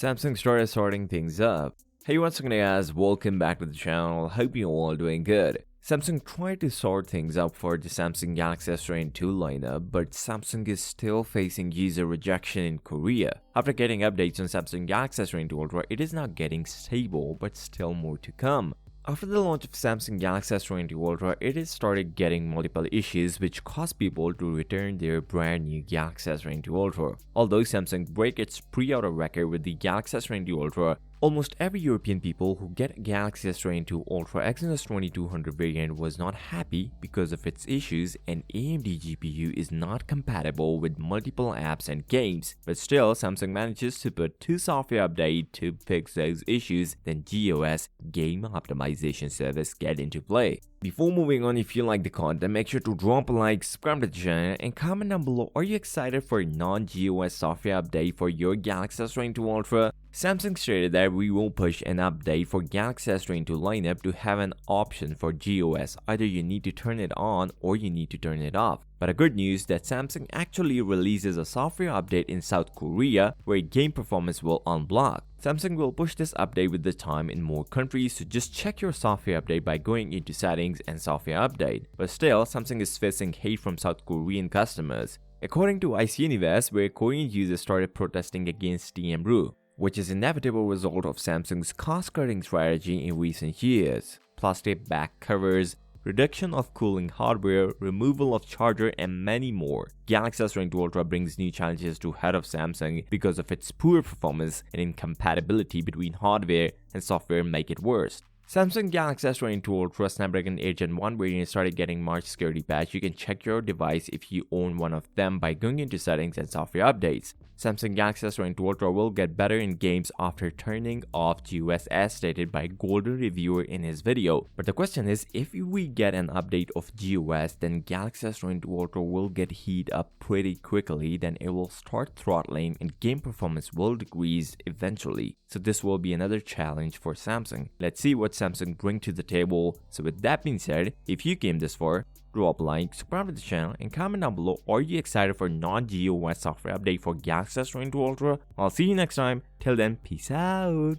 Samsung started sorting things up. Hey, what's up guys, welcome back to the channel, hope you all doing good. Samsung tried to sort things up for the Samsung Galaxy S22 lineup, but Samsung is still facing user rejection in Korea. After getting updates on Samsung Galaxy S22 Ultra, it is now getting stable, but still more to come. After the launch of Samsung Galaxy S22 Ultra, it has started getting multiple issues which caused people to return their brand new Galaxy S22 Ultra. Although Samsung break its pre-order record with the Galaxy S22 Ultra, almost every European people who get Galaxy S22 Ultra Exynos 2200 variant was not happy because of its issues, and AMD GPU is not compatible with multiple apps and games. But still, Samsung manages to put two software updates to fix those issues, then GOS Game Optimization Service get into play. Before moving on, if you like the content, make sure to drop a like, subscribe to the channel, and comment down below, are you excited for a non-GOS software update for your Galaxy S22 Ultra? Samsung stated that we will push an update for Galaxy S22 lineup to have an option for GOS. Either you need to turn it on or you need to turn it off. But a good news that Samsung actually releases a software update in South Korea where game performance will unblock. Samsung will push this update with the time in more countries, so just check your software update by going into settings and software update. But still, Samsung is facing hate from South Korean customers. According to Exynos, where Korean users started protesting against TMRU, which is an inevitable result of Samsung's cost-cutting strategy in recent years. Plastic back covers, reduction of cooling hardware, removal of charger, and many more. Galaxy S22 Ultra brings new challenges to head of Samsung because of its poor performance and incompatibility between hardware and software make it worse. Samsung Galaxy S22 Ultra Snapdragon 8 Gen 1 variant started getting March security patch. You can check your device if you own one of them by going into settings and software updates. Samsung Galaxy S22 Ultra will get better in games after turning off GOS as stated by Golden Reviewer in his video. But the question is, if we get an update of GOS, then Galaxy S22 Ultra will get heat up pretty quickly, then it will start throttling and game performance will decrease eventually. So this will be another challenge for Samsung. Let's see what Samsung bring to the table. So with that being said, if you came this far, drop a like, subscribe to the channel, and comment down below, are you excited for non-GOS software update for Galaxy S22 Ultra? I'll see you next time. Till then, peace out.